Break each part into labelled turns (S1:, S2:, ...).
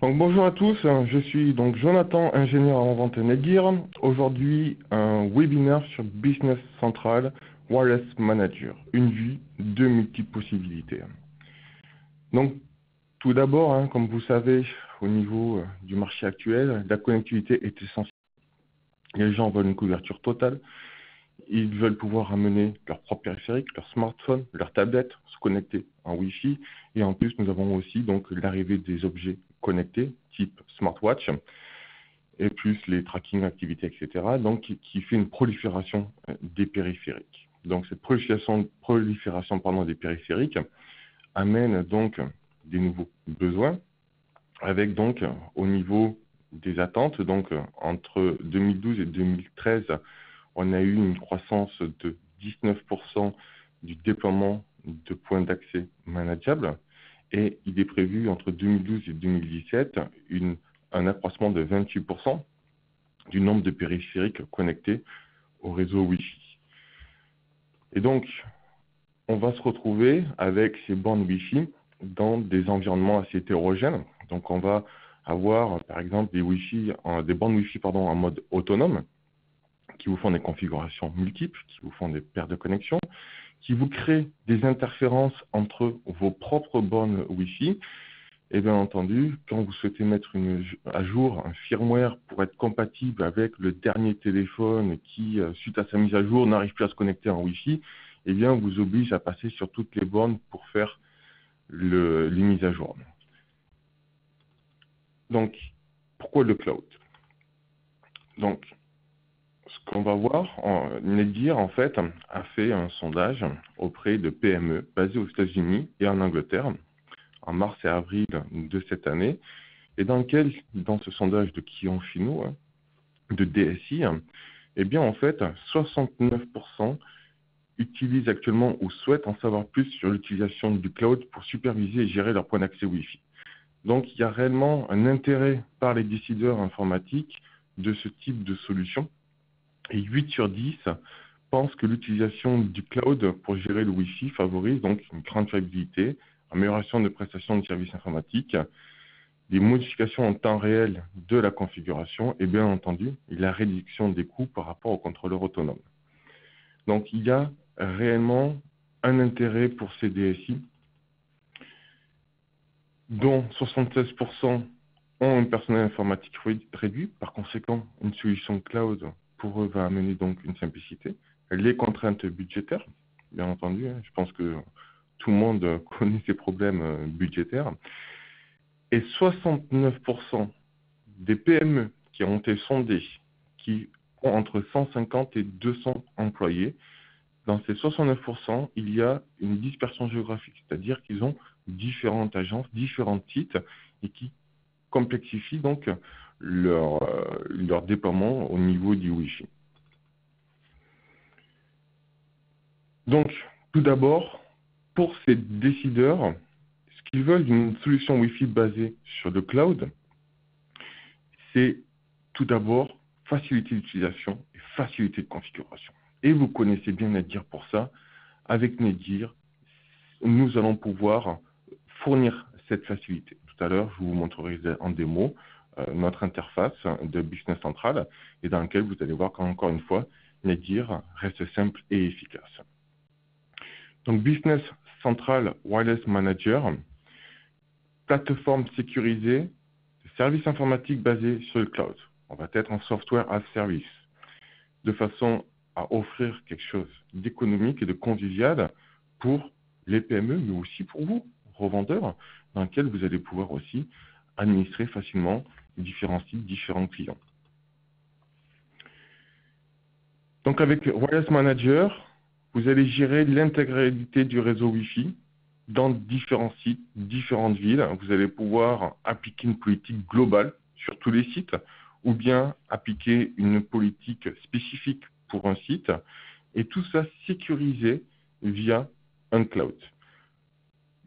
S1: Donc bonjour à tous, je suis donc Jonathan, ingénieur en vente Netgear. Aujourd'hui, un webinaire sur Business Central Wireless Manager, une vue, deux multiples possibilités. Donc tout d'abord, comme vous savez, au niveau du marché actuel, la connectivité est essentielle. Les gens veulent une couverture totale, ils veulent pouvoir amener leur propre périphérique, leur smartphone, leur tablette, se connecter en Wi-Fi. Et en plus, nous avons aussi donc l'arrivée des objets connectés, type smartwatch, et plus les tracking activités, etc. Donc, qui fait une prolifération des périphériques. Donc, cette prolifération des périphériques amène donc des nouveaux besoins, avec donc au niveau des attentes, donc entre 2012 et 2013, on a eu une croissance de 19% du déploiement de points d'accès manageables, et il est prévu entre 2012 et 2017 un accroissement de 28% du nombre de périphériques connectés au réseau Wi-Fi. Et donc, on va se retrouver avec ces bornes Wi-Fi dans des environnements assez hétérogènes. Donc, on va avoir, par exemple, des bornes Wi-Fi en mode autonome, qui vous font des configurations multiples, qui vous font des paires de connexions, qui vous créent des interférences entre vos propres bornes Wi-Fi. Et bien entendu, quand vous souhaitez mettre à jour un firmware pour être compatible avec le dernier téléphone qui, suite à sa mise à jour, n'arrive plus à se connecter en Wi-Fi, eh bien, on vous oblige à passer sur toutes les bornes pour faire les mises à jour. Donc, pourquoi le cloud? Donc, ce qu'on va voir, Netgear, en fait, a fait un sondage auprès de PME basées aux États-Unis et en Angleterre, en mars et avril de cette année, et dans ce sondage de clients finaux, de DSI, eh bien, en fait, 69% utilisent actuellement ou souhaitent en savoir plus sur l'utilisation du cloud pour superviser et gérer leur point d'accès Wi-Fi. Donc, il y a réellement un intérêt par les décideurs informatiques de ce type de solution. Et 8 sur 10 pensent que l'utilisation du cloud pour gérer le Wi-Fi favorise donc une grande fiabilité, amélioration de prestations de services informatiques, des modifications en temps réel de la configuration et bien entendu la réduction des coûts par rapport au contrôleur autonome. Donc il y a réellement un intérêt pour ces DSI, dont 76% ont un personnel informatique réduit. Par conséquent, une solution cloud pour eux va amener donc une simplicité. Les contraintes budgétaires, bien entendu, je pense que tout le monde connaît ces problèmes budgétaires. Et 69% des PME qui ont été sondées, qui ont entre 150 et 200 employés, dans ces 69%, il y a une dispersion géographique, c'est-à-dire qu'ils ont différentes agences, différents sites, et qui complexifient donc leur déploiement au niveau du Wi-Fi. Donc, tout d'abord, pour ces décideurs, ce qu'ils veulent d'une solution Wi-Fi basée sur le cloud, c'est tout d'abord facilité d'utilisation et facilité de configuration. Et vous connaissez bien Netgear pour ça. Avec Netgear, nous allons pouvoir fournir cette facilité. Tout à l'heure, je vous montrerai en démo notre interface de Business Central et dans laquelle vous allez voir qu'encore une fois, Netgear reste simple et efficace. Donc, Business Central Wireless Manager, plateforme sécurisée, service informatique basé sur le cloud. On va être en software as service, de façon à offrir quelque chose d'économique et de convivial pour les PME, mais aussi pour vous, revendeurs, dans lequel vous allez pouvoir aussi administrer facilement différents sites, différents clients. Donc avec Wireless Manager, vous allez gérer l'intégralité du réseau Wi-Fi dans différents sites, différentes villes. Vous allez pouvoir appliquer une politique globale sur tous les sites ou bien appliquer une politique spécifique pour un site et tout ça sécurisé via un cloud.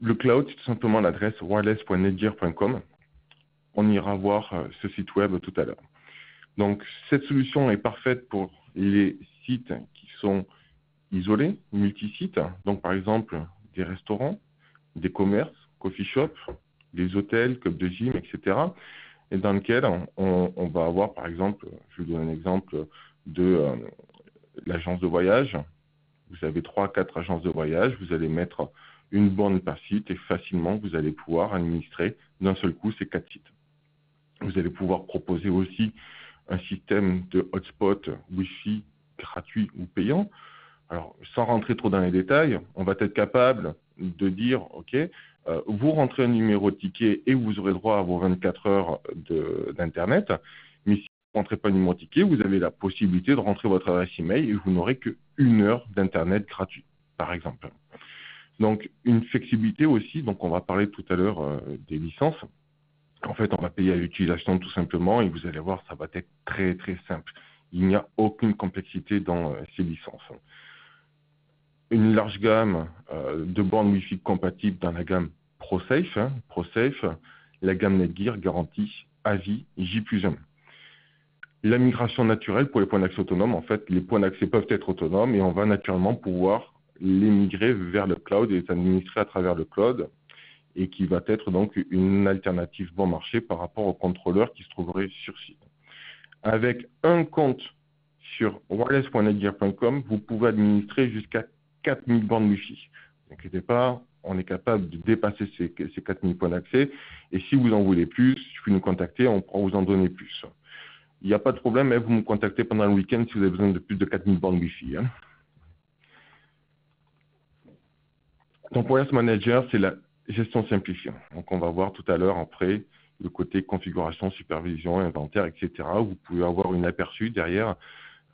S1: Le cloud, c'est tout simplement l'adresse wireless.netgear.com. On ira voir ce site web tout à l'heure. Donc, cette solution est parfaite pour les sites qui sont isolés, multi-sites. Donc, par exemple, des restaurants, des commerces, coffee shops, des hôtels, clubs de gym, etc. Et dans lequel on va avoir, par exemple, je vais vous donner un exemple de l'agence de voyage. Vous avez 3-4 agences de voyage, vous allez mettre une borne par site et facilement, vous allez pouvoir administrer d'un seul coup ces 4 sites. Vous allez pouvoir proposer aussi un système de hotspot Wi-Fi gratuit ou payant. Alors, sans rentrer trop dans les détails, on va être capable de dire, OK, vous rentrez un numéro de ticket et vous aurez droit à vos 24 heures d'Internet. Mais si vous ne rentrez pas un numéro de ticket, vous avez la possibilité de rentrer votre adresse email et vous n'aurez qu'1 heure d'Internet gratuit, par exemple. Donc, une flexibilité aussi. Donc, on va parler tout à l'heure des licences. En fait, on va payer à l'utilisation tout simplement et vous allez voir, ça va être très, très simple. Il n'y a aucune complexité dans ces licences. Une large gamme de bornes Wi-Fi compatibles dans la gamme ProSafe. ProSafe, la gamme Netgear garantie à vie J+1. La migration naturelle pour les points d'accès autonomes. En fait, les points d'accès peuvent être autonomes et on va naturellement pouvoir les migrer vers le cloud et les administrer à travers le cloud et qui va être donc une alternative bon marché par rapport aux contrôleurs qui se trouveraient sur site. Avec un compte sur wireless.netgear.com, vous pouvez administrer jusqu'à 4000 bornes Wi-Fi. Ne vous inquiétez pas, on est capable de dépasser ces 4000 points d'accès. Et si vous en voulez plus, il suffit de nous contacter, on pourra vous en donner plus. Il n'y a pas de problème, mais vous me contactez pendant le week-end si vous avez besoin de plus de 4000 bornes Wi-Fi. Donc, Wireless Manager, c'est la gestion simplifiée. Donc, on va voir tout à l'heure, après, le côté configuration, supervision, inventaire, etc. Vous pouvez avoir une aperçu derrière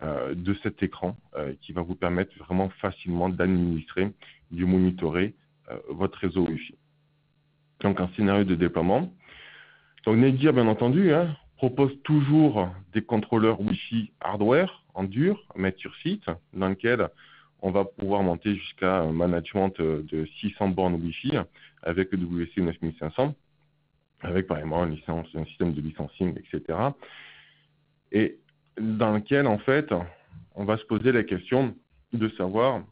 S1: de cet écran qui va vous permettre vraiment facilement d'administrer, de monitorer votre réseau Wi-Fi. Donc, un scénario de déploiement. Donc, Netgear, bien entendu, propose toujours des contrôleurs Wi-Fi hardware en dur à mettre sur site, dans lequel on va pouvoir monter jusqu'à un management de 600 bornes Wi-Fi avec le WC 9500, avec par exemple un système de licensing, etc. Et dans lequel, en fait, on va se poser la question de savoir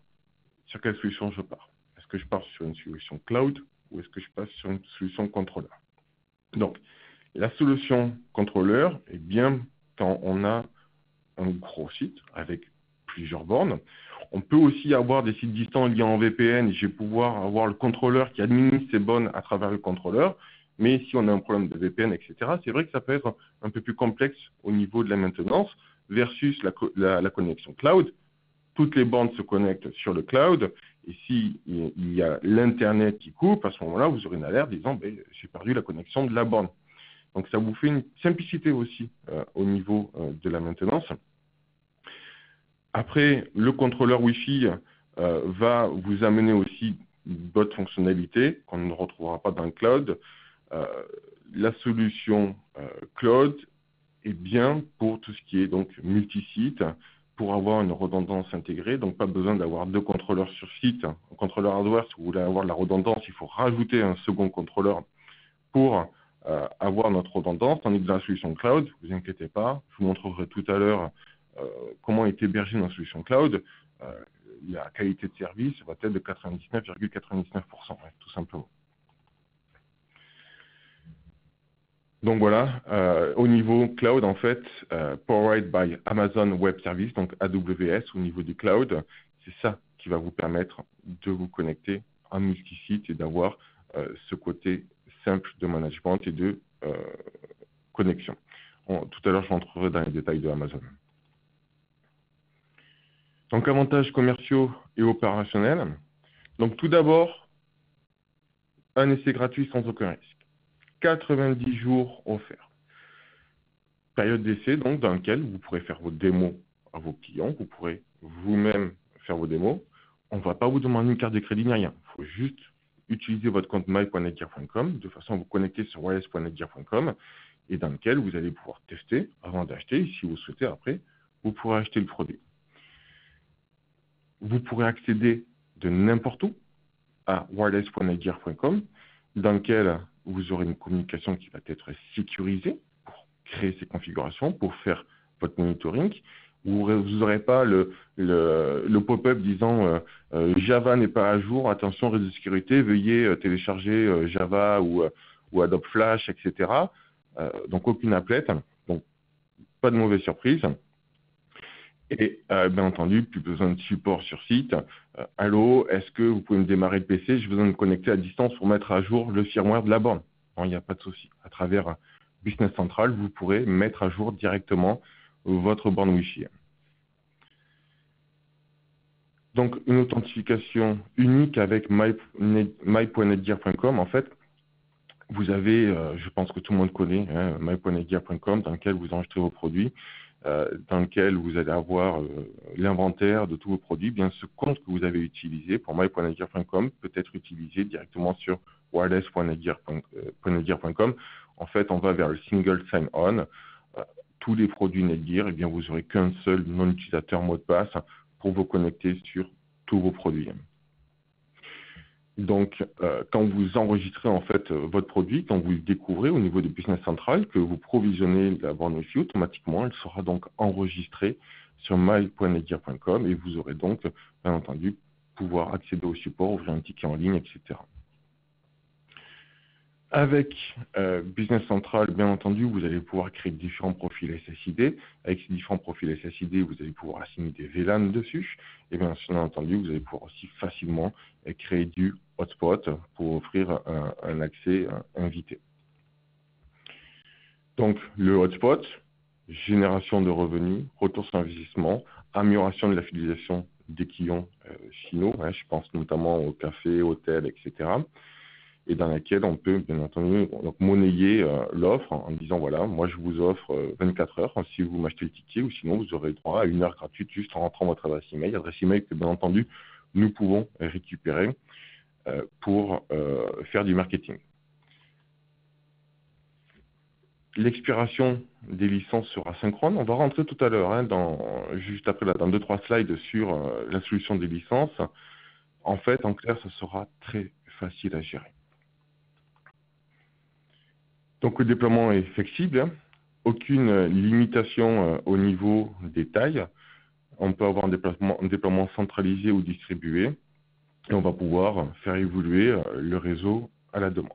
S1: sur quelle solution je pars. Est-ce que je pars sur une solution cloud ou est-ce que je passe sur une solution contrôleur? Donc, la solution contrôleur est bien quand on a un gros site avec plusieurs bornes. On peut aussi avoir des sites distants liés en VPN. Je vais pouvoir avoir le contrôleur qui administre ces bornes à travers le contrôleur. Mais si on a un problème de VPN, etc., c'est vrai que ça peut être un peu plus complexe au niveau de la maintenance versus la connexion cloud. Toutes les bornes se connectent sur le cloud. Et s'il y a l'Internet qui coupe, à ce moment-là, vous aurez une alerte disant j'ai perdu la connexion de la borne. Donc, ça vous fait une simplicité aussi au niveau de la maintenance. Après, le contrôleur Wi-Fi va vous amener aussi d'autres fonctionnalités qu'on ne retrouvera pas dans le cloud. La solution cloud est bien pour tout ce qui est donc multi-site, pour avoir une redondance intégrée. Donc, pas besoin d'avoir 2 contrôleurs sur site. Un contrôleur hardware, si vous voulez avoir de la redondance, il faut rajouter un second contrôleur pour avoir notre redondance. Tandis que dans la solution cloud, ne vous inquiétez pas, je vous montrerai tout à l'heure comment est hébergée dans la solution cloud. La qualité de service va être de 99,99%, tout simplement. Donc voilà, au niveau cloud, en fait, Powered by Amazon Web Service, donc AWS au niveau du cloud, c'est ça qui va vous permettre de vous connecter en multi-site et d'avoir ce côté simple de management et de connexion. Tout à l'heure, je rentrerai dans les détails de Amazon. Donc, avantages commerciaux et opérationnels. Donc, tout d'abord, un essai gratuit sans aucun risque. 90 jours offerts. Période d'essai, donc, dans laquelle vous pourrez faire vos démos à vos clients. Vous pourrez vous-même faire vos démos. On ne va pas vous demander une carte de crédit ni rien. Il faut juste utiliser votre compte my.netgear.com de façon à vous connecter sur wireless.netgear.com et dans lequel vous allez pouvoir tester avant d'acheter. Et si vous souhaitez, après, vous pourrez acheter le produit. Vous pourrez accéder de n'importe où à wireless.netgear.com dans lequel vous aurez une communication qui va être sécurisée pour créer ces configurations, pour faire votre monitoring. Vous n'aurez pas le pop-up disant Java n'est pas à jour, attention, réseau de sécurité, veuillez télécharger Java ou ou Adobe Flash, etc. Donc aucune applet, donc pas de mauvaise surprise. Et bien entendu, plus besoin de support sur site. Allô, est-ce que vous pouvez me démarrer le PC? J'ai besoin de me connecter à distance pour mettre à jour le firmware de la borne. Non, il n'y a pas de souci. À travers Business Central, vous pourrez mettre à jour directement votre borne Wi-Fi. Donc, une authentification unique avec my.netgear.com. En fait, vous avez, je pense que tout le monde connaît, hein, my.netgear.com, dans lequel vous enregistrez vos produits, dans lequel vous allez avoir l'inventaire de tous vos produits. Bien, ce compte que vous avez utilisé pour my.netgear.com peut être utilisé directement sur wireless.netgear.com. En fait, on va vers le single sign-on. Tous les produits Netgear, eh bien, vous n'aurez qu'un seul non-utilisateur mot de passe pour vous connecter sur tous vos produits. Donc, quand vous enregistrez en fait votre produit, quand vous le découvrez au niveau de Business Central, que vous provisionnez la borne Wi-Fi, automatiquement, elle sera donc enregistrée sur my.netgear.com et vous aurez donc, bien entendu, pouvoir accéder au support, ouvrir un ticket en ligne, etc. Avec Business Central, bien entendu, vous allez pouvoir créer différents profils SSID. Avec ces différents profils SSID, vous allez pouvoir assigner des VLAN dessus. Et bien entendu, vous allez pouvoir aussi facilement créer du hotspot pour offrir un accès invité. Donc, le hotspot, génération de revenus, retour sur investissement, amélioration de la fidélisation des clients finaux. Hein, je pense notamment aux cafés, hôtels, etc. Et dans laquelle on peut, bien entendu, donc monnayer l'offre en disant, voilà, moi je vous offre 24 heures si vous m'achetez le ticket, ou sinon vous aurez le droit à 1 heure gratuite juste en rentrant votre adresse email que, bien entendu, nous pouvons récupérer pour faire du marketing. L'expiration des licences sera synchrone. On va rentrer tout à l'heure, hein, juste après, là, dans 2-3 slides sur la solution des licences. En fait, en clair, ça sera très facile à gérer. Donc, le déploiement est flexible, hein. Aucune limitation au niveau des tailles. On peut avoir un déploiement centralisé ou distribué et on va pouvoir faire évoluer le réseau à la demande.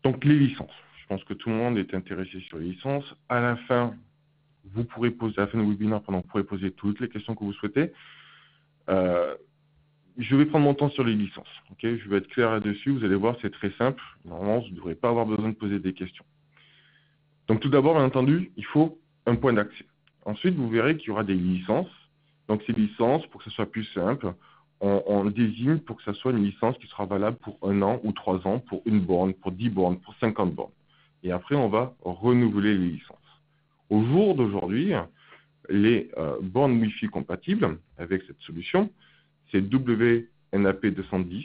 S1: Donc, les licences. Je pense que tout le monde est intéressé sur les licences. À la fin, vous pourrez poser, à la fin du webinaire, vous pourrez poser toutes les questions que vous souhaitez. Je vais prendre mon temps sur les licences. Okay, je vais être clair là-dessus. Vous allez voir, c'est très simple. Normalement, vous ne devrez pas avoir besoin de poser des questions. Donc, tout d'abord, bien entendu, il faut un point d'accès. Ensuite, vous verrez qu'il y aura des licences. Donc, ces licences, pour que ce soit plus simple, on désigne pour que ce soit une licence qui sera valable pour 1 an ou 3 ans, pour 1 borne, pour 10 bornes, pour 50 bornes. Et après, on va renouveler les licences. Au jour d'aujourd'hui, les bornes Wi-Fi compatibles avec cette solution, c'est WNAP 210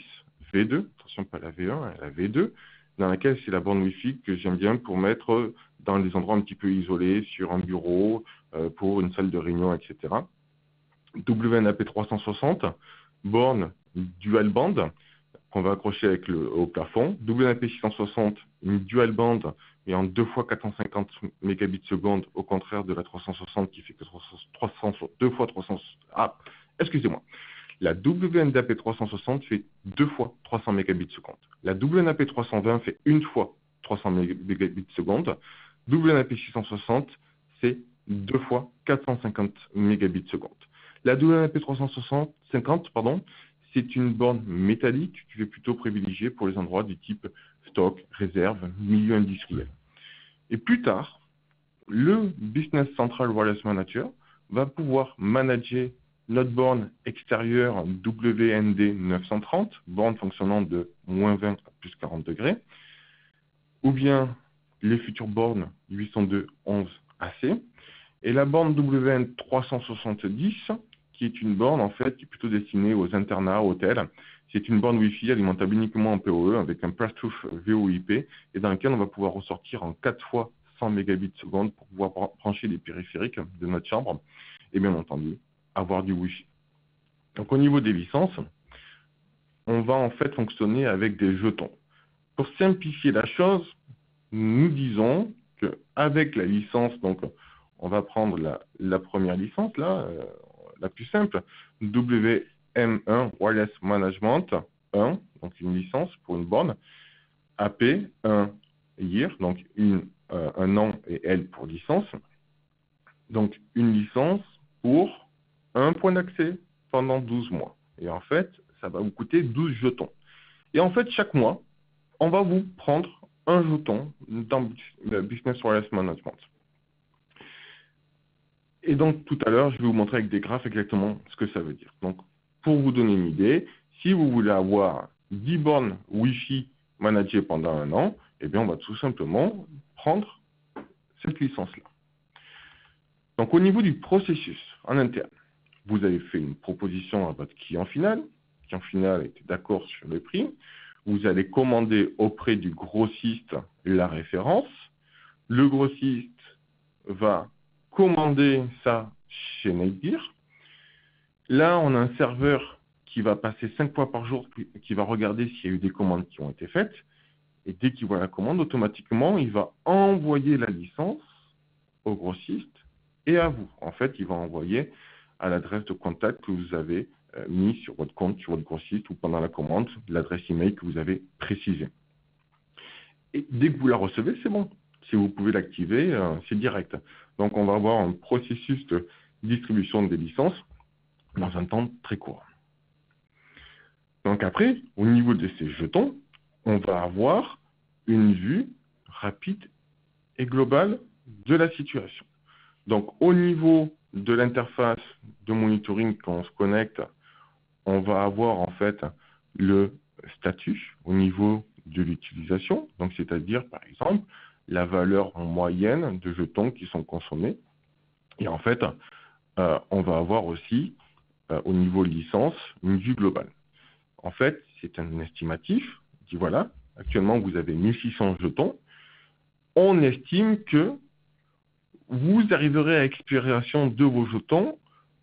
S1: V2, attention pas la V1, la V2, dans laquelle c'est la borne Wi-Fi que j'aime bien pour mettre dans des endroits un petit peu isolés, sur un bureau, pour une salle de réunion, etc. WNAP 360, borne dual band, qu'on va accrocher au plafond. WNAP 660, une dual band, mais en 2 fois 450 mégabits seconde, au contraire de la 360 qui fait que 2 fois 300. Ah, excusez-moi. La WNAP 360 fait 2 fois 300 mégabits seconde. La WNAP 320 fait 1 fois 300 mégabits seconde. WNAP 660, c'est 2 fois 450 mégabits seconde. La WNAP 350, c'est une borne métallique que je vais plutôt privilégier pour les endroits du type stock, réserve, milieu industriel. Et plus tard, le Business Central Wireless Manager va pouvoir manager notre borne extérieure WND 930, borne fonctionnant de -20 à plus 40 degrés, ou bien les futures bornes 802.11ac, et la borne WN 370, qui est une borne en fait qui est plutôt destinée aux internats, hôtels. C'est une borne Wi-Fi alimentable uniquement en PoE avec un Bluetooth VoIP et dans lequel on va pouvoir ressortir en 4 fois 100 mégabits seconde pour pouvoir brancher les périphériques de notre chambre et bien entendu avoir du Wi-Fi. Donc au niveau des licences, on va en fait fonctionner avec des jetons. Pour simplifier la chose, nous disons qu'avec la licence, donc on va prendre la première licence là, la plus simple, WM1 Wireless Management 1, donc une licence pour une borne. AP, un year, donc un an et L pour licence. Donc, une licence pour un point d'accès pendant 12 mois. Et en fait, ça va vous coûter 12 jetons. Et en fait, chaque mois, on va vous prendre un jeton dans le Business Wireless Management. Et donc, tout à l'heure, je vais vous montrer avec des graphes exactement ce que ça veut dire. Donc, pour vous donner une idée, si vous voulez avoir 10 bornes Wi-Fi managées pendant un an, eh bien, on va tout simplement prendre cette licence-là. Donc, au niveau du processus en interne, vous avez fait une proposition à votre client final. Le client final était d'accord sur le prix. Vous allez commander auprès du grossiste la référence. Le grossiste va commander ça chez Netgear. Là, on a un serveur qui va passer 5 fois par jour, qui va regarder s'il y a eu des commandes qui ont été faites. Et dès qu'il voit la commande, automatiquement, il va envoyer la licence au grossiste et à vous. En fait, il va envoyer à l'adresse de contact que vous avez mis sur votre compte, sur votre grossiste ou pendant la commande, l'adresse email que vous avez précisée. Et dès que vous la recevez, c'est bon. Si vous pouvez l'activer, c'est direct. Donc, on va avoir un processus de distribution des licences dans un temps très court. Donc après, au niveau de ces jetons, on va avoir une vue rapide et globale de la situation. Donc, au niveau de l'interface de monitoring, quand on se connecte, on va avoir en fait le statut au niveau de l'utilisation. Donc, c'est-à-dire, par exemple, la valeur en moyenne de jetons qui sont consommés. Et en fait, on va avoir aussi, au niveau licence, une vue globale. En fait, c'est un estimatif. On dit voilà, actuellement, vous avez 1600 jetons. On estime que vous arriverez à expiration de vos jetons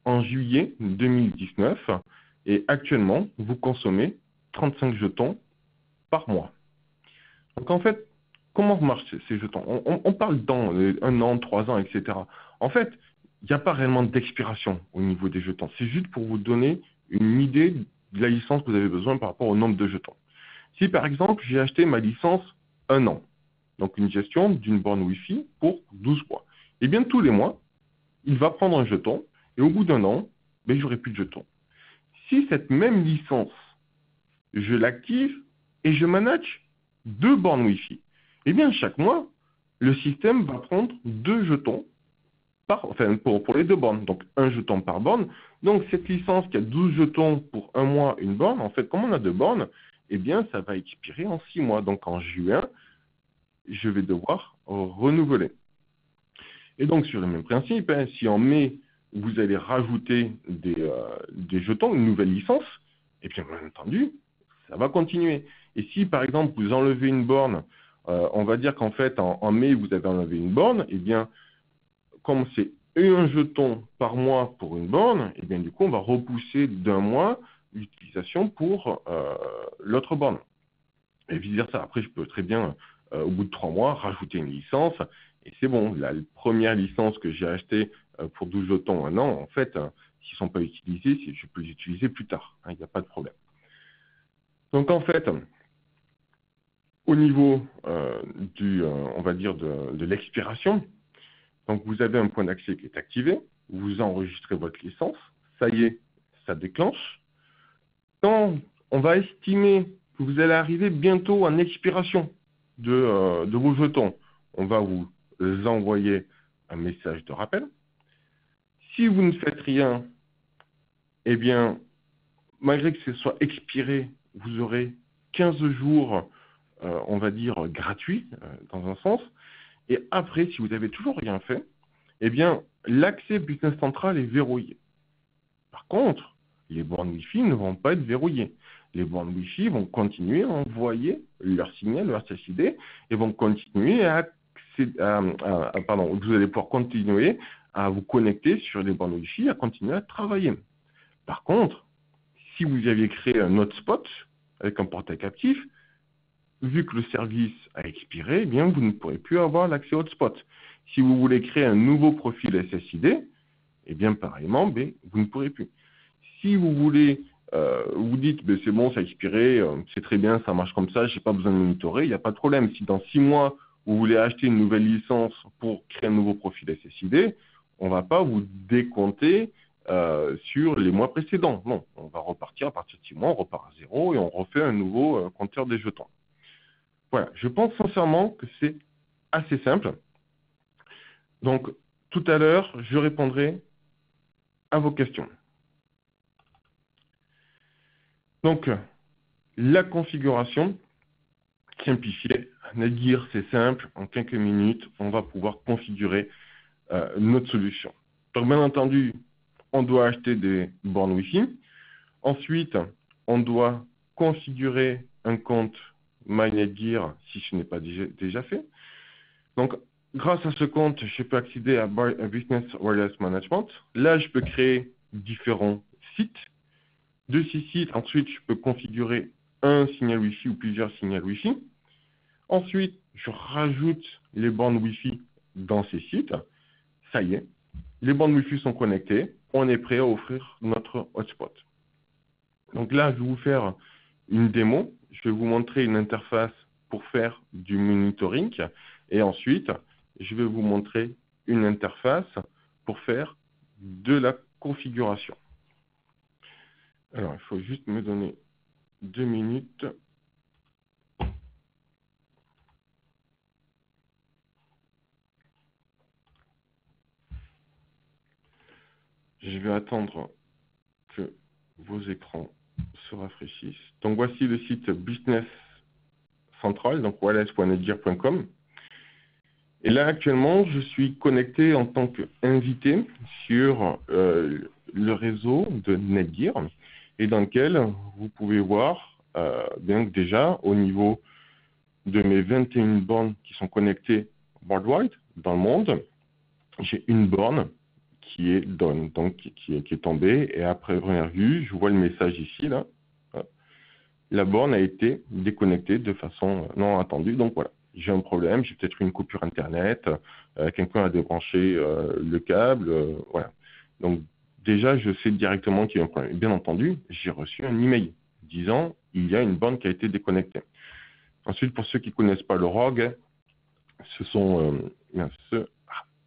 S1: en juillet 2019 et actuellement, vous consommez 35 jetons par mois. Donc en fait, comment marchent ces jetons? On parle dans 1 an, 3 ans, etc. En fait, il n'y a pas réellement d'expiration au niveau des jetons. C'est juste pour vous donner une idée de la licence que vous avez besoin par rapport au nombre de jetons. Si par exemple, j'ai acheté ma licence 1 an, donc une gestion d'une borne Wi-Fi pour 12 mois, et bien tous les mois, il va prendre un jeton et au bout d'un an, je n'aurai plus de jetons. Si cette même licence, je l'active et je manage 2 bornes Wi-Fi, eh bien chaque mois, le système va prendre 2 jetons pour les 2 bornes, donc un jeton par borne. Donc cette licence qui a 12 jetons pour un mois, une borne, en fait, comme on a 2 bornes, eh bien ça va expirer en 6 mois. Donc en juin, je vais devoir renouveler. Et donc sur le même principe, si en mai, vous allez rajouter des jetons, une nouvelle licence, et bien bien entendu, ça va continuer. Et si par exemple vous enlevez une borne, on va dire qu'en fait en mai vous avez enlevé une borne, et bien comme c'est un jeton par mois pour une borne, et bien du coup on va repousser d'un mois l'utilisation pour l'autre borne. Et vice versa. Après je peux très bien au bout de 3 mois rajouter une licence. Et c'est bon, la première licence que j'ai achetée pour 12 jetons un an, en fait, s'ils ne sont pas utilisés, je peux les utiliser plus tard. Il n'y a pas de problème. Donc en fait, au niveau on va dire de l'expiration, donc vous avez un point d'accès qui est activé, vous enregistrez votre licence, ça y est, ça déclenche. Quand on va estimer que vous allez arriver bientôt en expiration de vos jetons, on va vous envoyer un message de rappel. Si vous ne faites rien, eh bien, malgré que ce soit expiré, vous aurez 15 jours, on va dire, gratuits, dans un sens. Et après, si vous n'avez toujours rien fait, eh bien, l'accès Business Central est verrouillé. Par contre, les bornes Wi-Fi ne vont pas être verrouillées. Les bornes Wi-Fi vont continuer à envoyer leur signal, leur SSID, et vont continuer vous allez pouvoir continuer à vous connecter sur les bornes Wi-Fi, à continuer à travailler. Par contre, si vous aviez créé un hotspot avec un portail captif, vu que le service a expiré, eh bien, vous ne pourrez plus avoir l'accès hotspot. Si vous voulez créer un nouveau profil SSID, eh bien, pareillement, vous ne pourrez plus. Si vous voulez Vous dites, ben, c'est bon, ça a expiré, c'est très bien, ça marche comme ça, je n'ai pas besoin de monitorer, il n'y a pas de problème. Si dans 6 mois, vous voulez acheter une nouvelle licence pour créer un nouveau profil SSID, on ne va pas vous décompter sur les mois précédents. Non, on va repartir à partir de 6 mois, on repart à zéro et on refait un nouveau compteur des jetons. Voilà, je pense sincèrement que c'est assez simple. Donc, tout à l'heure, je répondrai à vos questions. Donc, la configuration simplifiée, Netgear, c'est simple, en quelques minutes, on va pouvoir configurer notre solution. Donc, bien entendu, on doit acheter des bornes Wi-Fi. Ensuite, on doit configurer un compte MyNetgear si ce n'est pas déjà fait. Donc, grâce à ce compte, je peux accéder à Business Wireless Management. Là, je peux créer différents sites. De ces sites, ensuite, je peux configurer un signal Wi-Fi ou plusieurs signaux Wi-Fi. Ensuite, je rajoute les bornes Wi-Fi dans ces sites. Ça y est, les bornes Wi-Fi sont connectées. On est prêt à offrir notre hotspot. Donc là, je vais vous faire une démo. Je vais vous montrer une interface pour faire du monitoring. Et ensuite, je vais vous montrer une interface pour faire de la configuration. Alors, il faut juste me donner 2 minutes. Je vais attendre que vos écrans se rafraîchissent. Donc, voici le site Business Central, donc wireless.netgear.com. Et là, actuellement, je suis connecté en tant qu'invité sur le réseau de Netgear et dans lequel vous pouvez voir bien que déjà au niveau de mes 21 bornes qui sont connectées worldwide dans le monde, j'ai une borne qui est down, donc qui est tombée. Et après première vue, je vois le message ici, là. La borne a été déconnectée de façon non attendue. Donc voilà, j'ai un problème, j'ai peut-être une coupure Internet, quelqu'un a débranché le câble, voilà. Donc déjà, je sais directement qu'il y a un problème. Bien entendu, j'ai reçu un email disant il y a une borne qui a été déconnectée. Ensuite, pour ceux qui ne connaissent pas le ROG, ce sont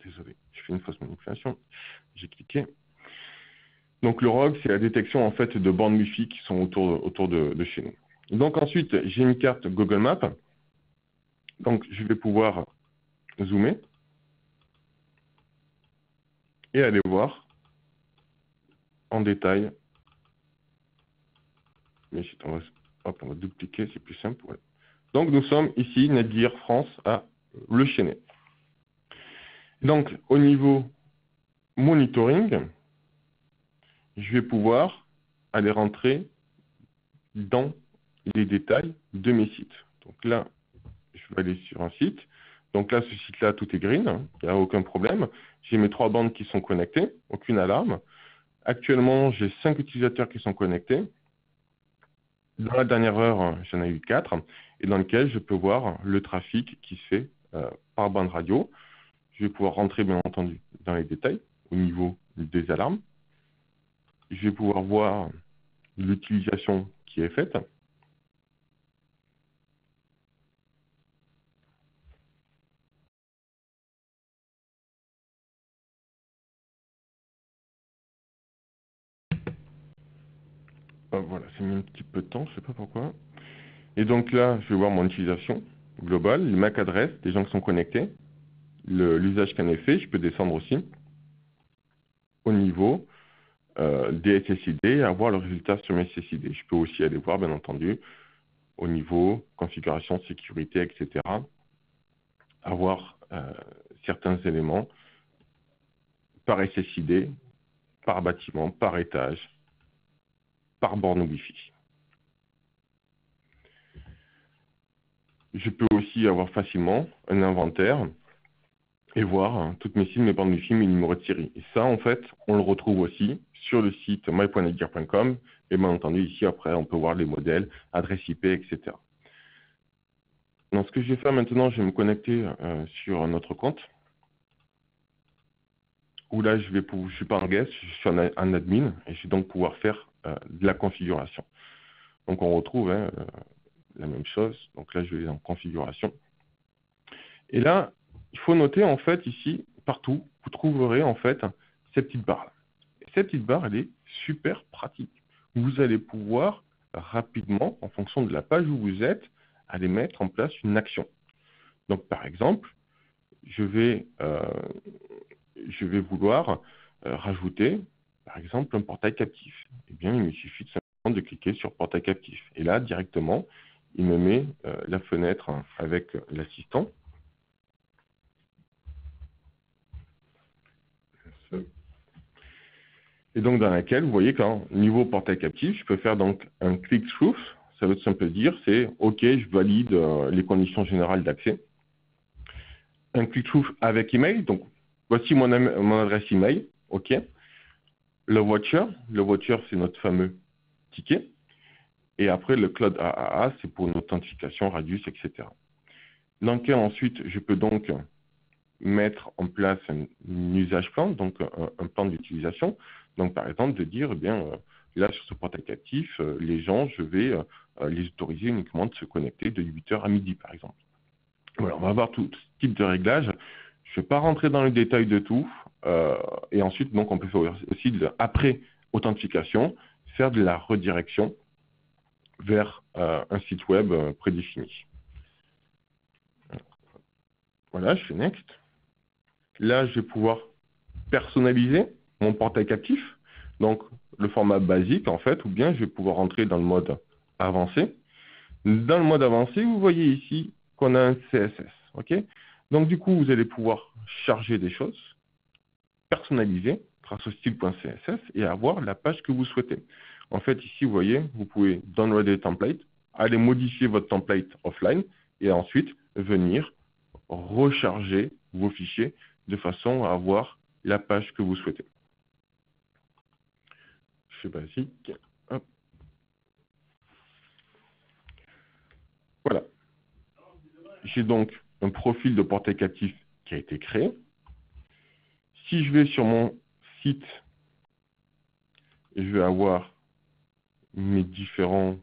S1: désolé, je fais une fausse manipulation, j'ai cliqué. Donc le ROG, c'est la détection en fait de bornes Wi-Fi qui sont autour de chez nous. Donc ensuite, j'ai une carte Google Maps. Donc je vais pouvoir zoomer et aller voir en détail. Mais on va dupliquer, c'est plus simple. Voilà. Donc nous sommes ici, Netgear France, à Le Chesnay. Donc au niveau monitoring, je vais pouvoir aller rentrer dans les détails de mes sites. Donc là, je vais aller sur un site. Donc là, ce site-là, tout est green, hein, il n'y a aucun problème. J'ai mes 3 bandes qui sont connectées, aucune alarme. Actuellement, j'ai 5 utilisateurs qui sont connectés. Dans la dernière heure, j'en ai eu 4, et dans lequel je peux voir le trafic qui se fait par bande radio. Je vais pouvoir rentrer, bien entendu, dans les détails au niveau des alarmes. Je vais pouvoir voir l'utilisation qui est faite. Voilà, ça met un petit peu de temps, je ne sais pas pourquoi. Et donc là, je vais voir mon utilisation globale, le MAC adresse des gens qui sont connectés, l'usage qu'en est fait. Je peux descendre aussi au niveau des SSID et avoir le résultat sur mes SSID. Je peux aussi aller voir, bien entendu, au niveau configuration, sécurité, etc., avoir certains éléments par SSID, par bâtiment, par étage, par borne Wi-Fi. Je peux aussi avoir facilement un inventaire et voir toutes mes cibles, mes bornes Wi-Fi, mes numéros de série. Et ça, en fait, on le retrouve aussi sur le site my.netgear.com. Et bien entendu, ici, après, on peut voir les modèles, adresse IP, etc. Donc, ce que je vais faire maintenant, je vais me connecter sur un autre compte. Où là, je ne suis pas en guest, je suis un admin. Et je vais donc pouvoir faire de la configuration. Donc, on retrouve la même chose. Donc là, je vais en configuration. Et là, il faut noter, en fait, ici, partout, vous trouverez, en fait, ces petites barres-là. Et cette petite barre, elle est super pratique. Vous allez pouvoir rapidement, en fonction de la page où vous êtes, aller mettre en place une action. Donc, par exemple, je vais vouloir rajouter, par exemple, un portail captif. Eh bien, il me suffit simplement de cliquer sur portail captif. Et là, directement, il me met la fenêtre avec l'assistant. Et donc, dans laquelle, vous voyez qu'en niveau portail captif, je peux faire donc un click-through. Ça veut tout simplement dire, c'est OK, je valide les conditions générales d'accès. Un click-through avec email. Donc, voici mon adresse email. OK. Le voucher, c'est notre fameux ticket. Et après, le cloud AAA, c'est pour une authentification, Radius, etc. Dans lequel ensuite, je peux donc mettre en place un usage plan, donc un plan d'utilisation. Donc, par exemple, de dire, eh bien, là, sur ce portail captif, les gens, je vais les autoriser uniquement de se connecter de 8h à midi, par exemple. Voilà, on va avoir tout ce type de réglage. Je ne vais pas rentrer dans le détail de tout. Et ensuite, donc, on peut faire aussi, après authentification, faire de la redirection vers un site web prédéfini. Voilà, je fais Next. Là, je vais pouvoir personnaliser mon portail captif. Donc, le format basique, en fait, ou bien je vais pouvoir entrer dans le mode avancé. Dans le mode avancé, vous voyez ici qu'on a un CSS. OK? Donc, du coup, vous allez pouvoir charger des choses, personnaliser grâce au style.css et avoir la page que vous souhaitez. En fait, ici, vous voyez, vous pouvez downloader le template, aller modifier votre template offline et ensuite venir recharger vos fichiers de façon à avoir la page que vous souhaitez. Je fais basique. Hop. Voilà. J'ai donc un profil de portail captif qui a été créé. Si je vais sur mon site, je vais avoir mes différents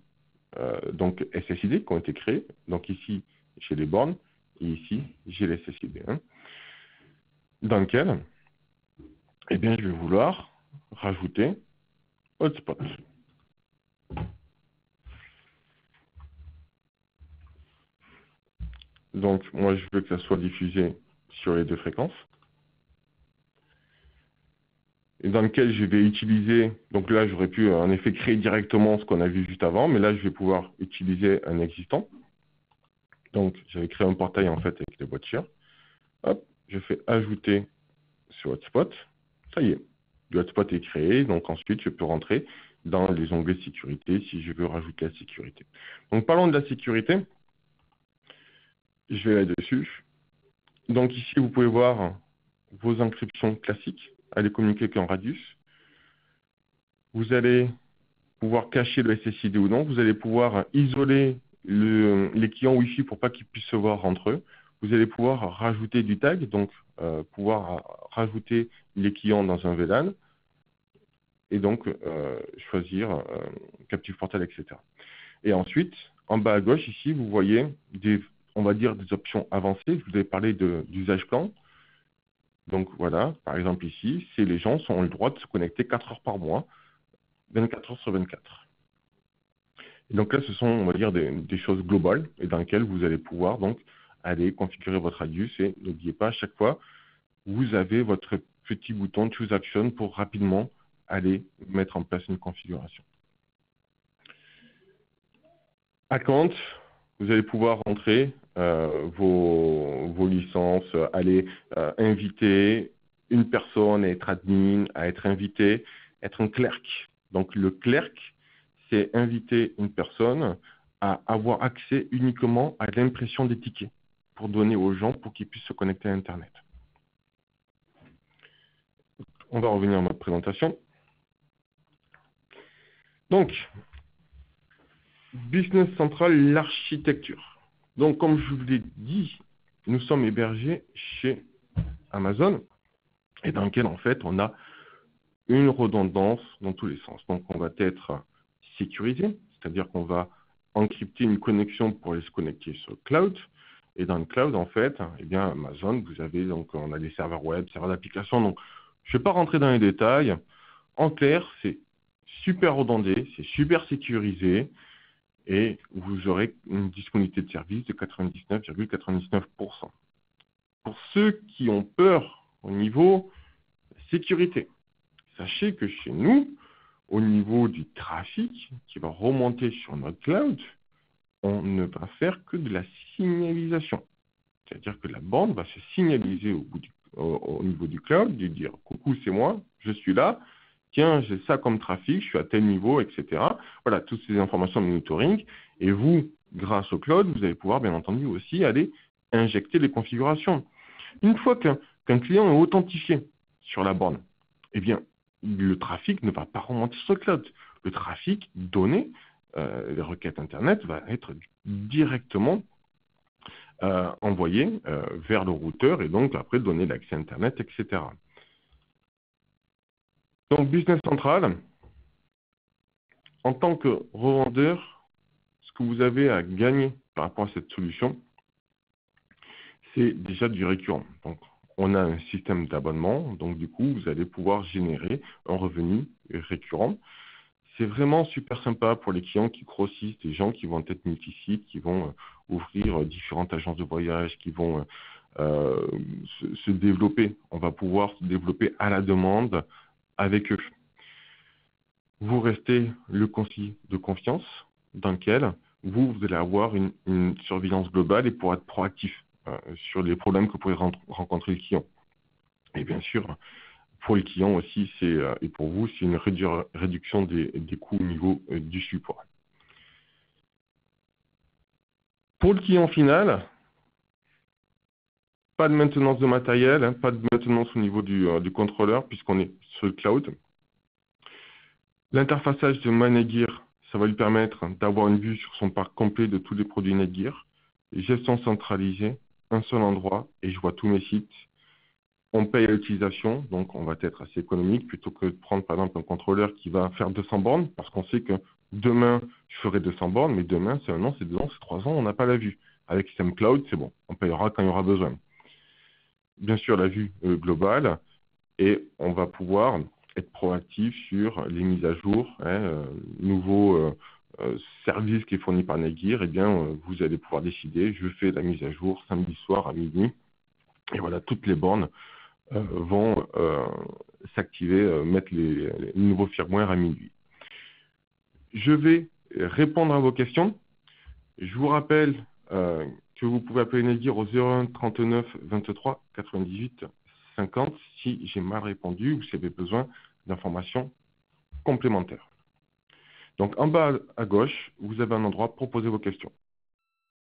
S1: donc SSID qui ont été créés. Donc ici, j'ai les bornes et ici, j'ai les SSID. Dans lequel, eh bien, je vais vouloir rajouter hotspot. Donc, moi, je veux que ça soit diffusé sur les deux fréquences. Et dans lequel je vais utiliser, donc là, j'aurais pu en effet créer directement ce qu'on a vu juste avant, mais là, je vais pouvoir utiliser un existant. Donc, j'avais créé un portail, en fait, avec les voitures. Hop, je fais ajouter sur hotspot. Ça y est, le hotspot est créé. Donc, ensuite, je peux rentrer dans les onglets sécurité si je veux rajouter la sécurité. Donc, parlons de la sécurité. Je vais là-dessus. Donc, ici, vous pouvez voir vos encryptions classiques. Allez communiquer qu'en radius. Vous allez pouvoir cacher le SSID ou non. Vous allez pouvoir isoler les clients Wi-Fi pour pas qu'ils puissent se voir entre eux. Vous allez pouvoir rajouter du tag, donc pouvoir rajouter les clients dans un VLAN et donc choisir Captive Portal, etc. Et ensuite, en bas à gauche, ici, vous voyez on va dire des options avancées. Je vous ai parlé d'usage plan. Donc voilà, par exemple ici, c'est les gens ont le droit de se connecter 4 heures par mois, 24 heures sur 24. Et donc là, ce sont, on va dire, des choses globales et dans lesquelles vous allez pouvoir donc aller configurer votre radius. Et n'oubliez pas, à chaque fois, vous avez votre petit bouton Choose Action pour rapidement aller mettre en place une configuration. Account, vous allez pouvoir rentrer vos licences, aller inviter une personne à être admin, à être invité, être un clerc. Donc le clerc, c'est inviter une personne à avoir accès uniquement à l'impression des tickets pour donner aux gens pour qu'ils puissent se connecter à Internet. On va revenir à notre présentation. Donc, Business Central, l'architecture. Donc, comme je vous l'ai dit, nous sommes hébergés chez Amazon et dans lequel, en fait, on a une redondance dans tous les sens. Donc, on va être sécurisé, c'est-à-dire qu'on va encrypter une connexion pour aller se connecter sur le cloud. Et dans le cloud, en fait, eh bien, Amazon, vous avez donc, on a des serveurs web, serveurs d'application. Donc, je ne vais pas rentrer dans les détails. En clair, c'est super redondé, c'est super sécurisé et vous aurez une disponibilité de service de 99,99%. Pour ceux qui ont peur au niveau sécurité, sachez que chez nous, au niveau du trafic qui va remonter sur notre cloud, on ne va faire que de la signalisation. C'est-à-dire que la bande va se signaliser au niveau du cloud, de dire « Coucou, c'est moi, je suis là, tiens, j'ai ça comme trafic, je suis à tel niveau, etc. » Voilà, toutes ces informations de monitoring. Et vous, grâce au cloud, vous allez pouvoir, bien entendu, aussi aller injecter les configurations. Une fois qu'un client est authentifié sur la borne, eh bien, le trafic ne va pas remonter sur le cloud. Le trafic donné, les requêtes Internet, va être directement envoyé vers le routeur et donc après donner l'accès Internet, etc. Donc, Business Central, en tant que revendeur, ce que vous avez à gagner par rapport à cette solution, c'est déjà du récurrent. Donc, on a un système d'abonnement, donc du coup, vous allez pouvoir générer un revenu récurrent. C'est vraiment super sympa pour les clients qui grossissent, des gens qui vont être multi-sites, qui vont ouvrir différentes agences de voyage, qui vont se développer. On va pouvoir se développer à la demande avec eux. Vous restez le conseiller de confiance dans lequel vous allez avoir une surveillance globale et pour être proactif sur les problèmes que pourrait rencontrer le client. Et bien sûr, pour les clients aussi, et pour vous, c'est une réduction des coûts au niveau du support. Pour le client final, pas de maintenance de matériel, hein, pas de maintenance au niveau du contrôleur puisqu'on est sur le cloud. L'interfaçage de MyNetGear, ça va lui permettre d'avoir une vue sur son parc complet de tous les produits Netgear. Gestion centralisée, un seul endroit et je vois tous mes sites. On paye à l'utilisation, donc on va être assez économique plutôt que de prendre par exemple un contrôleur qui va faire 200 bornes parce qu'on sait que demain je ferai 200 bornes, mais demain c'est 1 an, c'est 2 ans, c'est 3 ans, on n'a pas la vue. Avec système cloud, c'est bon, on payera quand il y aura besoin. Bien sûr, la vue globale et on va pouvoir être proactif sur les mises à jour, nouveaux services qui est fourni par Netgear, eh bien, vous allez pouvoir décider, je fais la mise à jour samedi soir à minuit, et voilà, toutes les bornes vont s'activer, mettre les nouveaux firmware à minuit. Je vais répondre à vos questions. Je vous rappelle que vous pouvez appeler Netgear au 01 39 23 98 50 si j'ai mal répondu ou si vous avez besoin d'informations complémentaires. Donc en bas à gauche, vous avez un endroit pour poser vos questions.